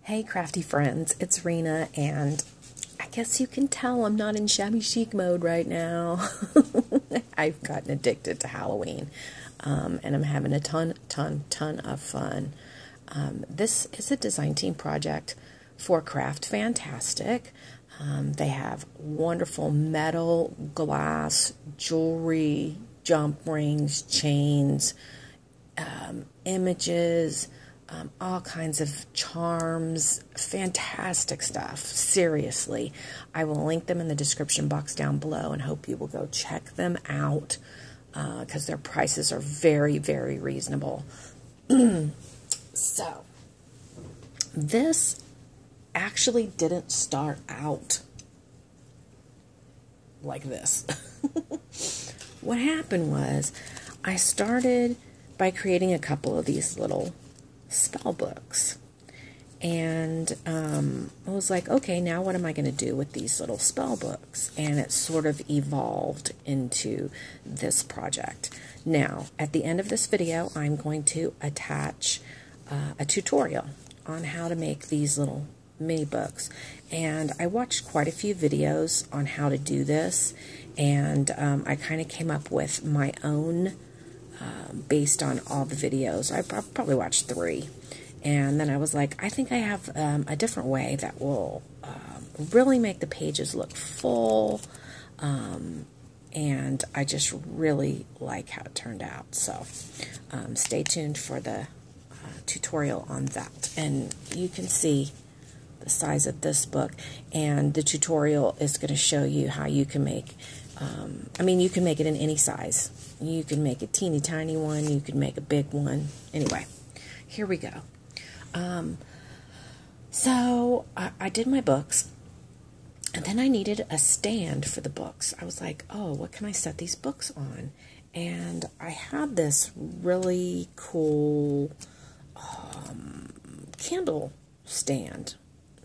Hey crafty friends, it's Rena, and I guess you can tell I'm not in shabby chic mode right now. I've gotten addicted to Halloween, and I'm having a ton of fun. This is a design team project for Craft Fantastic. They have wonderful metal, glass, jewelry, jump rings, chains, images, all kinds of charms, fantastic stuff. Seriously, I will link them in the description box down below and hope you will go check them out because their prices are very, very reasonable. So, this actually didn't start out like this. What happened was I started by creating a couple of these little spell books, and I was like, okay, now what am I going to do with these little spell books? And it sort of evolved into this project. Now at the end of this video, I'm going to attach a tutorial on how to make these little mini books, and I watched quite a few videos on how to do this, and I kind of came up with my own based on all the videos. I probably watched 3, and then I was like, I think I have a different way that will really make the pages look full, and I just really like how it turned out. So stay tuned for the tutorial on that, and you can see the size of this book, and the tutorial is going to show you how you can make you can make it in any size. You can make a teeny tiny one, you can make a big one. Anyway, here we go. So I did my books, and then I needed a stand for the books. I was like, oh, what can I set these books on? And I had this really cool candle stand.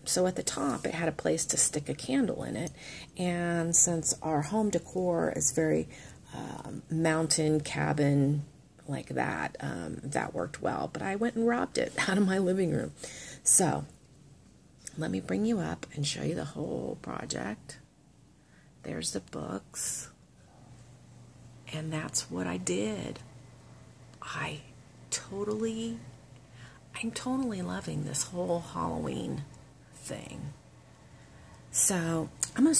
So at the top, it had a place to stick a candle in it, and since our home decor is very mountain cabin like that, that worked well. But I went and robbed it out of my living room. So let me bring you up and show you the whole project. There's the books, and that's what I did. I'm totally loving this whole Halloween thing. So I'm going to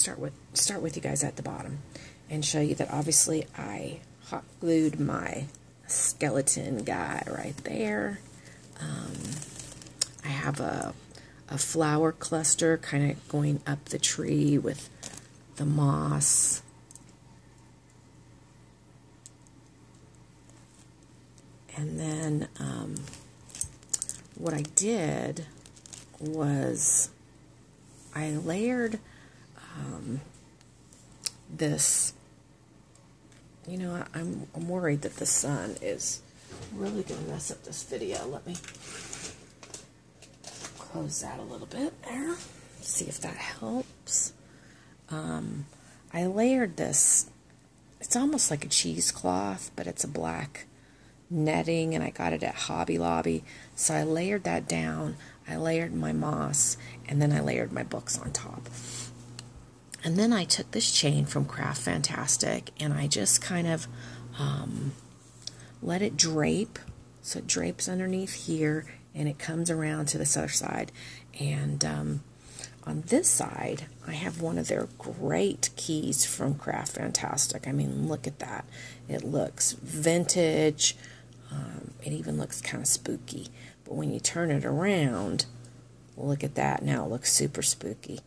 start with you guys at the bottom and show you that obviously I hot glued my skeleton guy right there. I have a flower cluster kind of going up the tree with the moss. And then what I did was I layered this. You know, I'm worried that the sun is really going to mess up this video. Let me close that a little bit there. See if that helps. I layered this. It's almost like a cheesecloth, but it's a black netting, and I got it at Hobby Lobby. So I layered that down. I layered my moss, and then I layered my books on top. And then I took this chain from Craft Fantastic, and I just kind of let it drape. So it drapes underneath here, and it comes around to this other side. And on this side, I have one of their great keys from Craft Fantastic. I mean, look at that. It looks vintage. It even looks kind of spooky. But when you turn it around, look at that. Now it looks super spooky.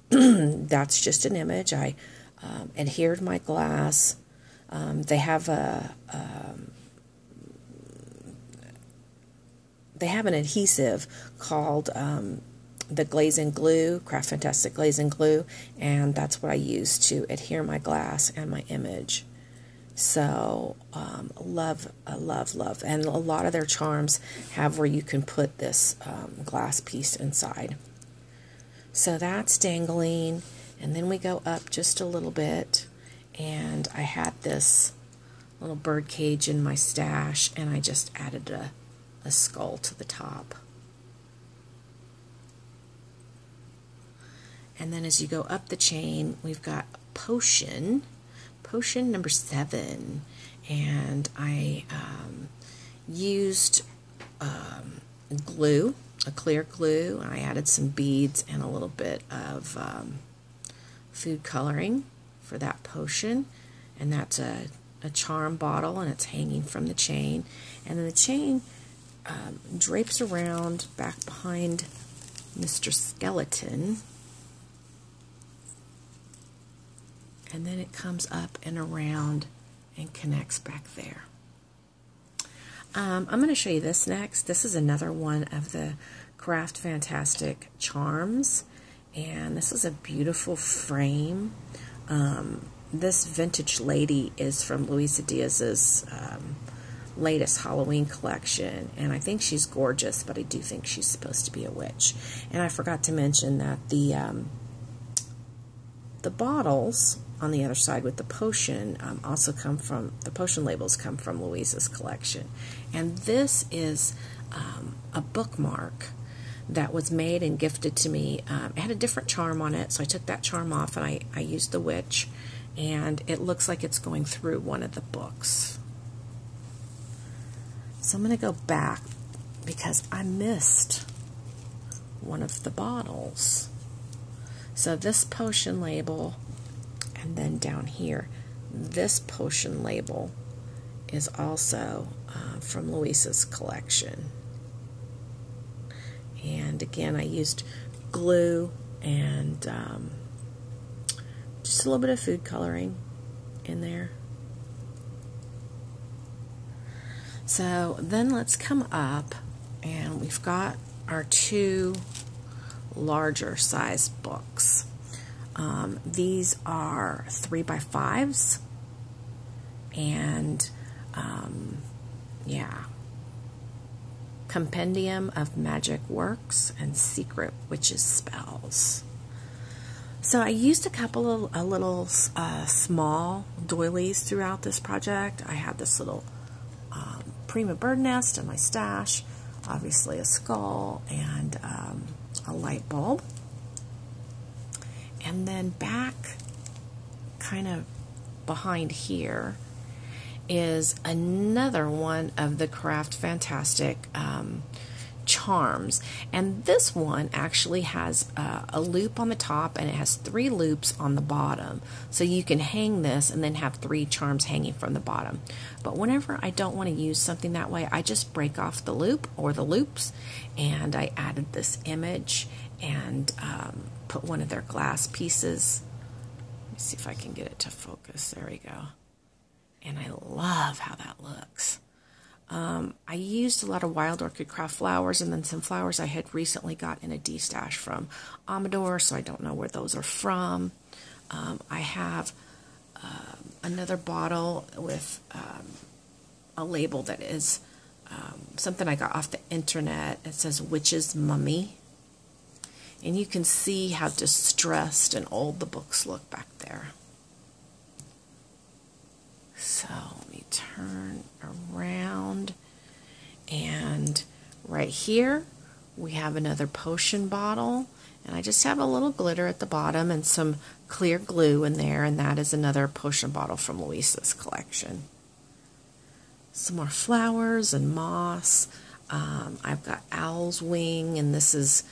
That's just an image. I adhered my glass. They have an adhesive called the glaze and glue, Craft Fantastic glaze and glue, and that's what I use to adhere my glass and my image. So love, and a lot of their charms have where you can put this glass piece inside. So that's dangling, and then we go up just a little bit, and I had this little bird cage in my stash, and I just added a skull to the top. And then as you go up the chain, we've got potion number 7. And I used glue, a clear glue, and I added some beads and a little bit of food coloring for that potion. And that's a charm bottle, and it's hanging from the chain. And then the chain drapes around back behind Mr. Skeleton. And then it comes up and around and connects back there. I'm going to show you this next. This is another one of the Craft Fantastic charms. And this is a beautiful frame. This vintage lady is from Luisa Diaz's latest Halloween collection, and I think she's gorgeous, but I do think she's supposed to be a witch. And I forgot to mention that the bottles on the other side with the potion also come from, the potion labels come from Luisa's collection. And this is a bookmark that was made and gifted to me. It had a different charm on it, so I took that charm off and I used the witch, and it looks like it's going through one of the books. So I'm going to go back because I missed one of the bottles. So this potion label, and then down here, this potion label is also from Luisa's collection. And again, I used glue and just a little bit of food coloring in there. So then let's come up, and we've got our 2 larger size books. These are 3x5s, and yeah, Compendium of Magic Works and Secret Witches Spells. So I used a couple of little small doilies throughout this project. I had this little prima bird nest in my stash, obviously a skull, and a light bulb. And then back, kind of behind here, is another one of the Craft Fantastic charms. And this one actually has a loop on the top, and it has 3 loops on the bottom. So you can hang this and then have 3 charms hanging from the bottom. But whenever I don't want to use something that way, I just break off the loop or the loops, and I added this image and put one of their glass pieces. Let me see if I can get it to focus. There we go. And I love how that looks. I used a lot of wild orchid craft flowers, and then some flowers I had recently got in a D-stash from Amador, so I don't know where those are from. I have another bottle with a label that is something I got off the internet. It says Witch's Mummy. And you can see how distressed and old the books look back there. So let me turn around, and right here we have another potion bottle, and I just have a little glitter at the bottom and some clear glue in there, and that is another potion bottle from Luisa's collection. Some more flowers and moss. I've got owl's wing, and this is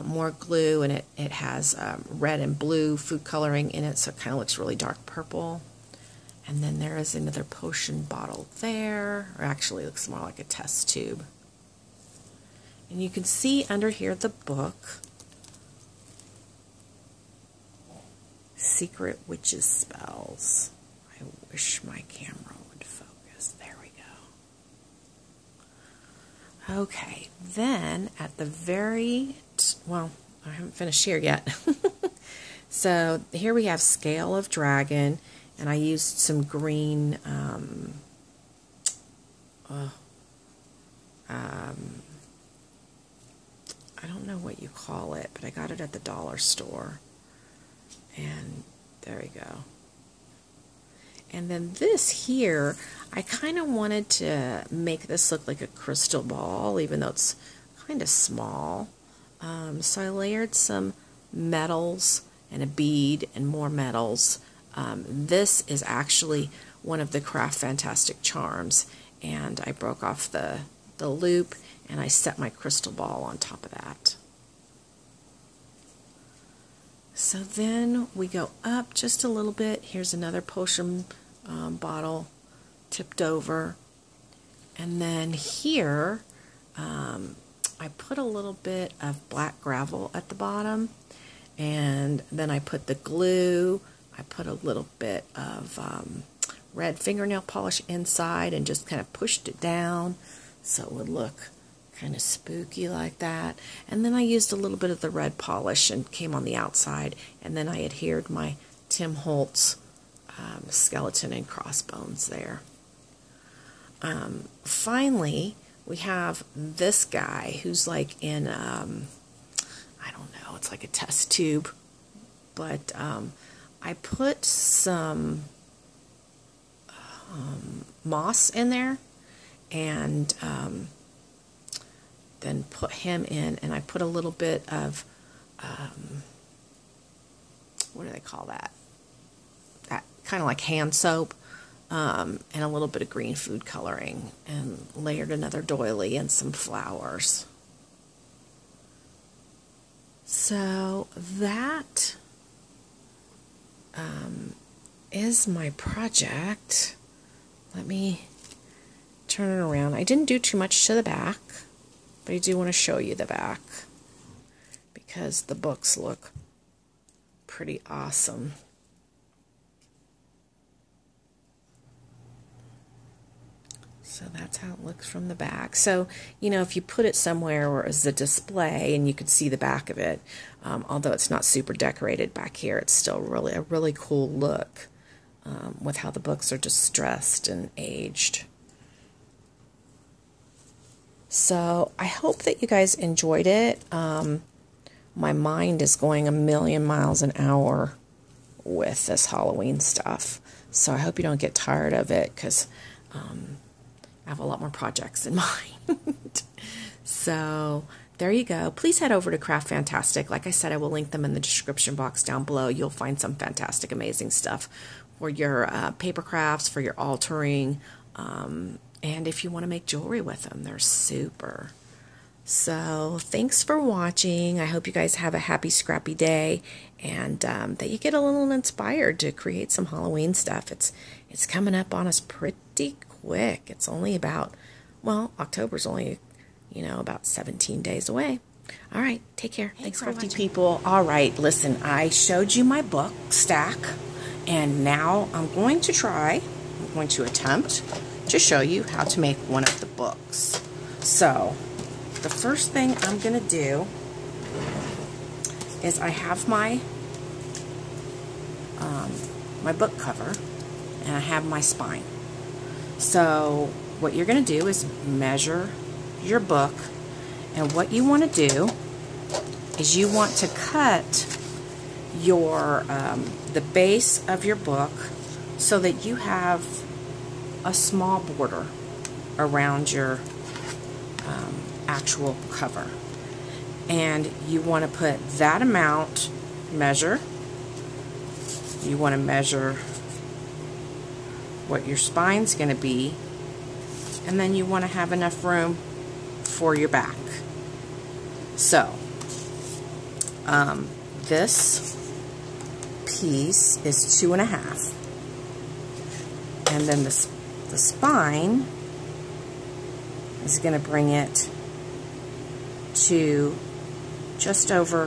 more glue, and it has red and blue food coloring in it, so it kind of looks really dark purple. And then there is another potion bottle there, or actually it looks more like a test tube. And you can see under here the book, Secret Witches Spells. I wish my camera would focus. There we go. Okay, then at the very, well, I haven't finished here yet. So here we have Scale of Dragon. And I used some green, I don't know what you call it, but I got it at the dollar store. And there we go. And then this here, I kind of wanted to make this look like a crystal ball, even though it's kind of small. So I layered some metals and a bead and more metals. This is actually one of the Craft Fantastic charms, and I broke off the loop and I set my crystal ball on top of that. So then we go up just a little bit. Here's another potion bottle tipped over. And then here, I put a little bit of black gravel at the bottom. And then I put the glue. I put a little bit of red fingernail polish inside and just kind of pushed it down so it would look kind of spooky like that. And then I used a little bit of the red polish and came on the outside, and then I adhered my Tim Holtz skeleton and crossbones there. Finally, we have this guy who's like in, I don't know, it's like a test tube, but I put some moss in there and then put him in, and I put a little bit of, what do they call that? That kind of like hand soap, and a little bit of green food coloring, and layered another doily and some flowers. So that is my project. Let me turn it around. I didn't do too much to the back, but I do want to show you the back because the books look pretty awesome. So that's how it looks from the back. So, you know, if you put it somewhere where it's a display and you could see the back of it, although it's not super decorated back here, it's still really a really cool look with how the books are distressed and aged. So I hope that you guys enjoyed it. My mind is going a million miles an hour with this Halloween stuff. So I hope you don't get tired of it, because I have a lot more projects in mind. So there you go. Please head over to Craft Fantastic. Like I said, I will link them in the description box down below. You'll find some fantastic, amazing stuff for your paper crafts, for your altering, and if you want to make jewelry with them, they're super. So thanks for watching. I hope you guys have a happy, scrappy day, and that you get a little inspired to create some Halloween stuff. It's coming up on us pretty quick. It's only about, well, October's only, you know, about 17 days away. All right, take care. Thanks for watching, people. All right, listen, I showed you my book stack, and now I'm going to attempt to show you how to make one of the books. So the first thing I'm going to do is I have my my book cover, and I have my spine. So what you're going to do is measure your book, and what you want to do is you want to cut your the base of your book so that you have a small border around your actual cover, and you want to put that amount, measure, you want to measure what your spine's going to be, and then you want to have enough room for your back. So this piece is 2.5, and then the spine is going to bring it to just over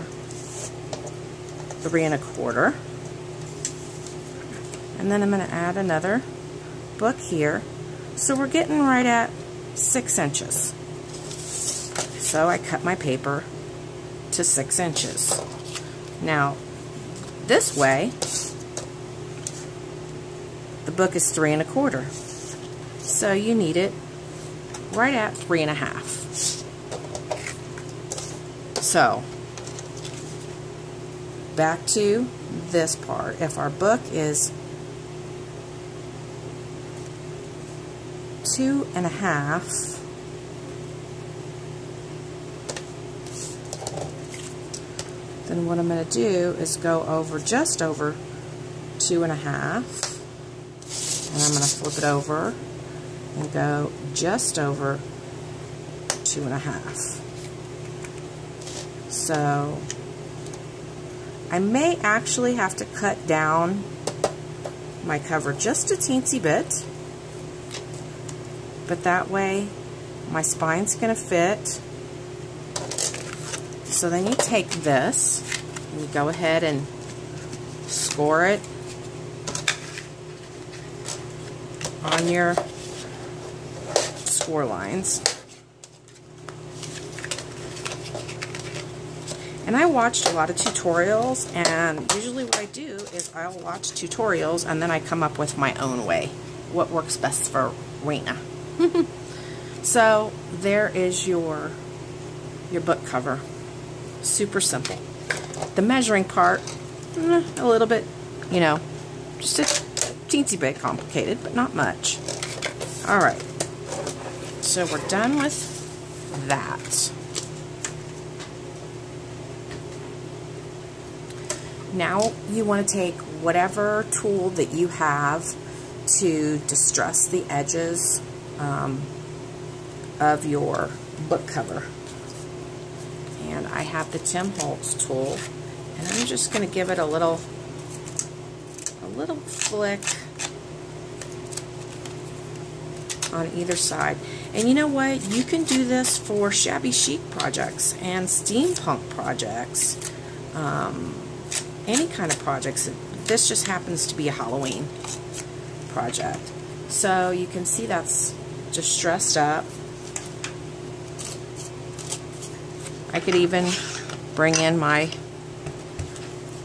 3.25, and then I'm going to add another book here, so we're getting right at 6 inches. So I cut my paper to 6 inches. Now this way the book is 3.25, so you need it right at 3.5. So back to this part. If our book is 2.5, then what I'm going to do is go over just over 2.5, and I'm going to flip it over and go just over 2.5. So I may actually have to cut down my cover just a teensy bit, but that way my spine's going to fit. So then you take this and you go ahead and score it on your score lines. And I watched a lot of tutorials, and usually what I do is I'll watch tutorials and then I come up with my own way, what works best for Rena. So there is your book cover. Super simple. The measuring part, a little bit, you know, just a teensy bit complicated, but not much. Alright, so we're done with that. Now you want to take whatever tool that you have to distress the edges of your book cover. And I have the Tim Holtz tool, and I'm just going to give it a little flick on either side. And you know what? You can do this for shabby chic projects and steampunk projects. Any kind of projects. This just happens to be a Halloween project. So you can see that's just dressed up. I could even bring in my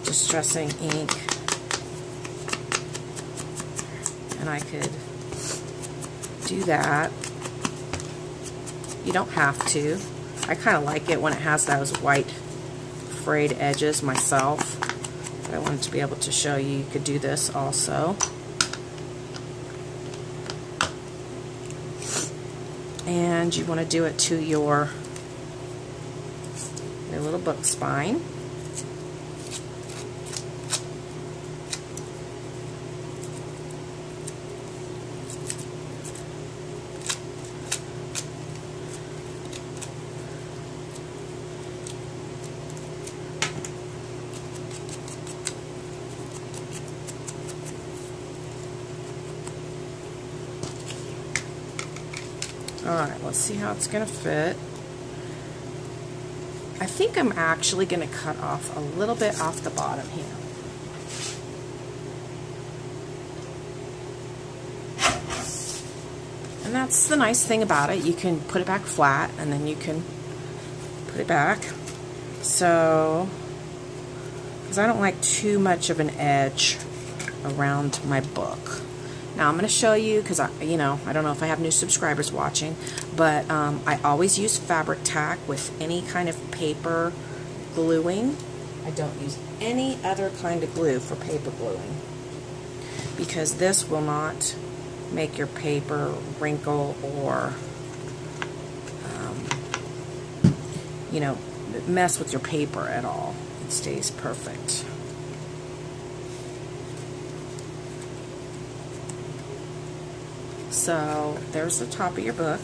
distressing ink, and I could do that. You don't have to. I kind of like it when it has those white frayed edges myself. But I wanted to be able to show you could do this also. And you want to do it to your little book spine. Alright, let's see how it's going to fit. I think I'm actually going to cut off a little bit off the bottom here. And that's the nice thing about it. You can put it back flat, and then you can put it back. So, because I don't like too much of an edge around my book. Now I'm going to show you, because I don't know if I have new subscribers watching, but I always use fabric tack with any kind of paper gluing. I don't use any other kind of glue for paper gluing, because this will not make your paper wrinkle or mess with your paper at all. It stays perfect. So there's the top of your book.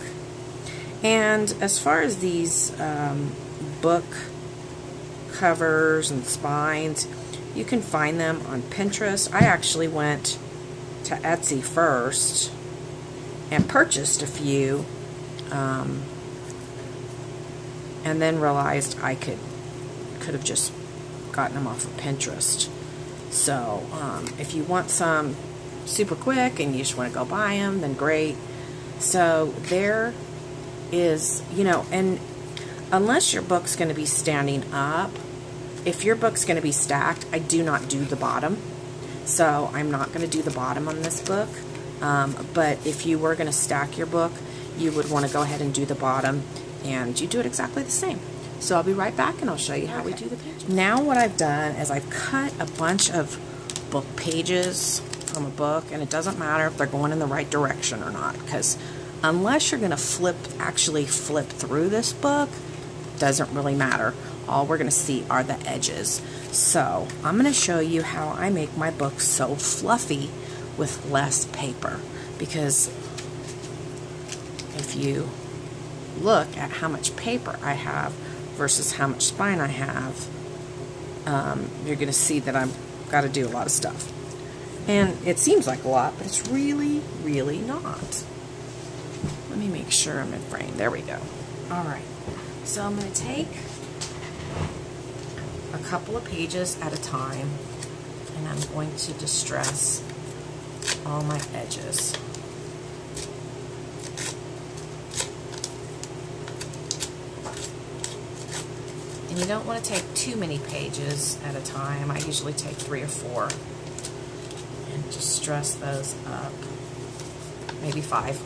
And as far as these book covers and spines, you can find them on Pinterest. I actually went to Etsy first and purchased a few, and then realized I could have just gotten them off of Pinterest. So if you want some super quick and you just want to go buy them, then great. So there is, and unless your book's going to be standing up, if your book's going to be stacked, I do not do the bottom. So I'm not going to do the bottom on this book. But if you were going to stack your book, you would want to go ahead and do the bottom, and you do it exactly the same. So I'll be right back and I'll show you how we do the pages. Now what I've done is I've cut a bunch of book pages from a book, and it doesn't matter if they're going in the right direction or not, because unless you're going to actually flip through this book, doesn't really matter. all we're going to see are the edges. So I'm going to show you how I make my book so fluffy with less paper, because if you look at how much paper I have versus how much spine I have, you're going to see that I've got to do a lot of stuff. And it seems like a lot, but it's really, really not. Let me make sure I'm in frame. There we go. Alright, so I'm going to take a couple of pages at a time, and I'm going to distress all my edges. And you don't want to take too many pages at a time. I usually take 3 or 4 and just stress those up. Maybe 5.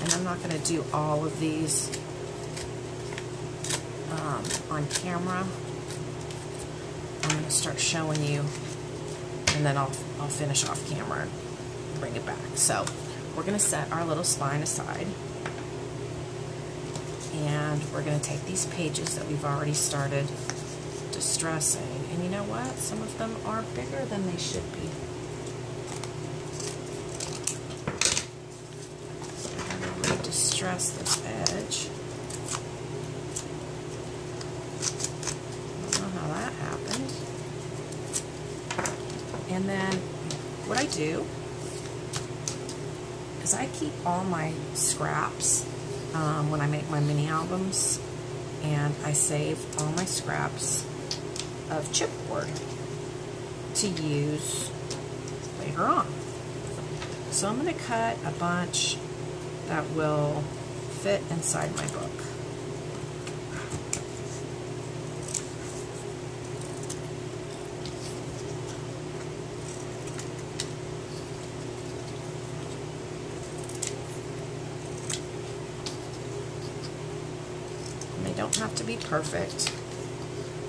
And I'm not going to do all of these on camera. I'm going to start showing you, and then I'll finish off camera and bring it back. So we're going to set our little spine aside, and we're going to take these pages that we've already started distressing, and you know what? Some of them are bigger than they should be. So we're going to really distress this edge. I don't know how that happened. And then what I do is I keep all my scraps when I make my mini albums, and I save all my scraps of chipboard to use later on. So I'm going to cut a bunch that will fit inside my book. They don't have to be perfect.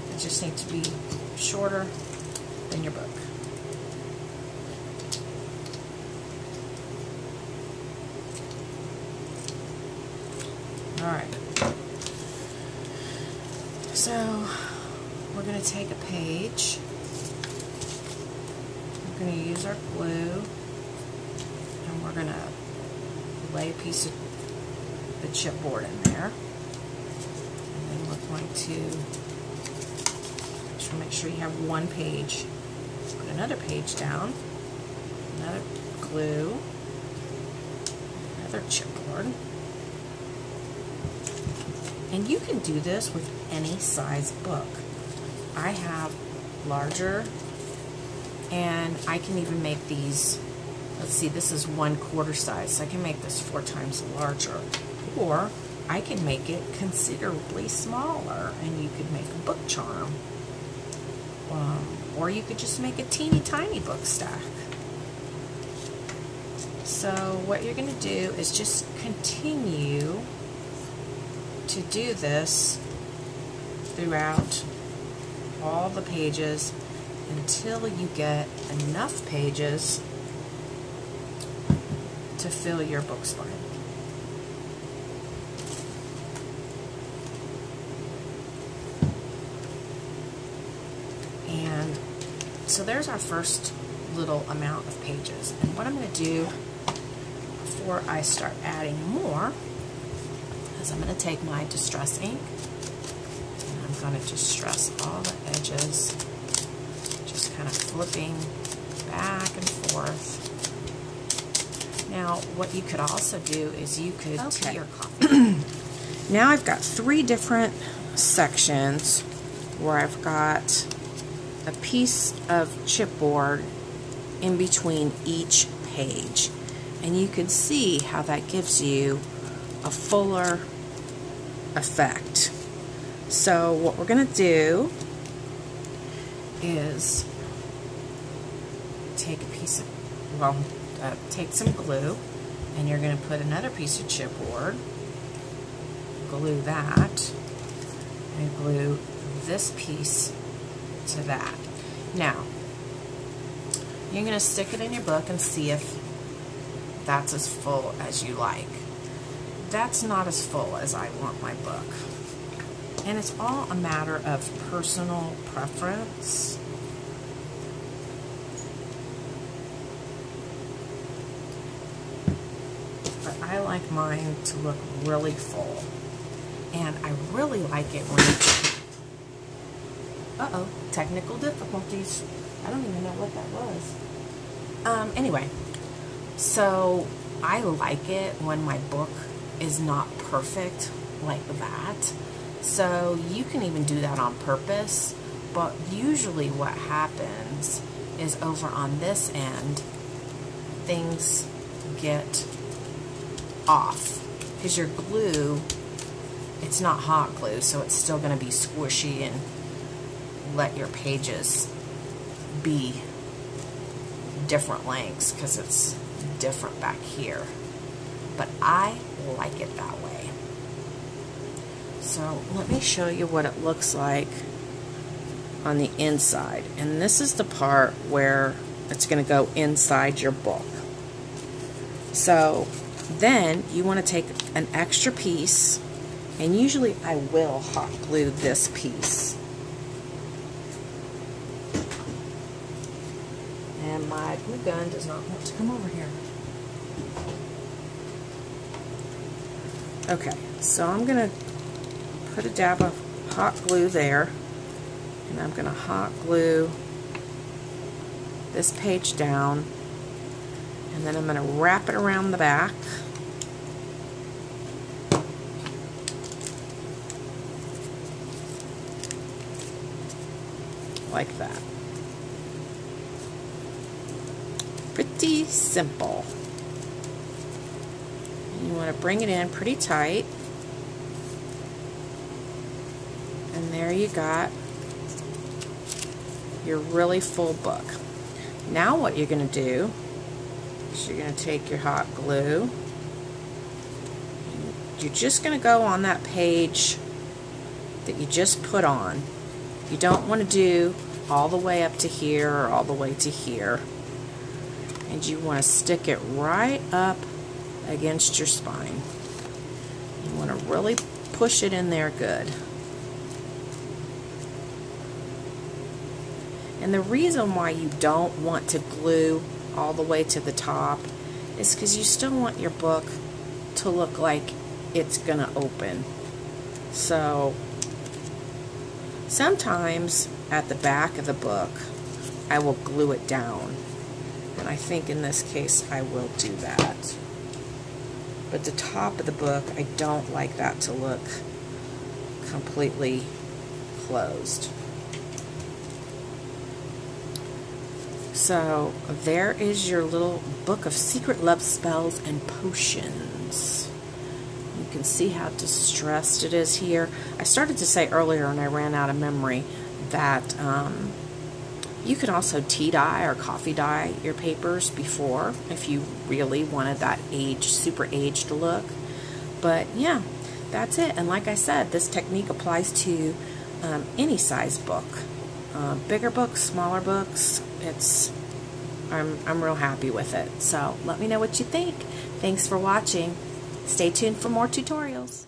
They just need to be shorter than your book. Alright. So we're going to take a page. We're going to use our glue, and we're going to lay a piece of the chipboard in there. Going to make sure you have one page. Put another page down, another glue, another chipboard. And you can do this with any size book. I have larger, and I can even make these, let's see, this is 1/4 size, so I can make this 4 times larger. Or I can make it considerably smaller, and you could make a book charm. Or you could just make a teeny tiny book stack. So what you're going to do is just continue to do this throughout all the pages until you get enough pages to fill your book spine. And so there's our first little amount of pages. And what I'm going to do before I start adding more is I'm going to take my distress ink, and I'm going to distress all the edges, just kind of flipping back and forth. Now what you could also do is you could tea your coffee. Now I've got 3 different sections where I've got a piece of chipboard in between each page, and you can see how that gives you a fuller effect. So what we're going to do is take a piece of, well, take some glue, and you're going to put another piece of chipboard, glue that, and glue this piece to that. Now, You're going to stick it in your book and see if that's as full as you like. That's not as full as I want my book. And it's all a matter of personal preference. But I like mine to look really full. And I really like it when it's... Uh-oh, technical difficulties. I don't even know what that was. Anyway, so I like it when my book is not perfect like that. So you can even do that on purpose, but usually what happens is over on this end, things get off because your glue, it's not hot glue, so it's still going to be squishy and let your pages be different lengths because it's different back here. But I like it that way. So let me show you what it looks like on the inside. And this is the part where it's going to go inside your book. So then you want to take an extra piece, and usually I will hot glue this piece. And my glue gun does not want to come over here. Okay, so I'm going to put a dab of hot glue there, and I'm going to hot glue this page down, and then I'm going to wrap it around the back. Like that. Pretty simple. You want to bring it in pretty tight. And there you got your really full book. Now what you're going to do is you're going to take your hot glue. You're just going to go on that page that you just put on. You don't want to do all the way up to here or all the way to here. And you want to stick it right up against your spine. You want to really push it in there good. And the reason why you don't want to glue all the way to the top is because you still want your book to look like it's going to open. So sometimes at the back of the book I will glue it down. And I think in this case I will do that. But the top of the book, I don't like that to look completely closed. So there is your little book of secret love spells and potions. You can see how distressed it is here. I started to say earlier, and I ran out of memory, that you can also tea dye or coffee dye your papers before if you really wanted that super aged look. But yeah, that's it. And like I said, this technique applies to any size book. Bigger books, smaller books. I'm real happy with it. So let me know what you think. Thanks for watching. Stay tuned for more tutorials.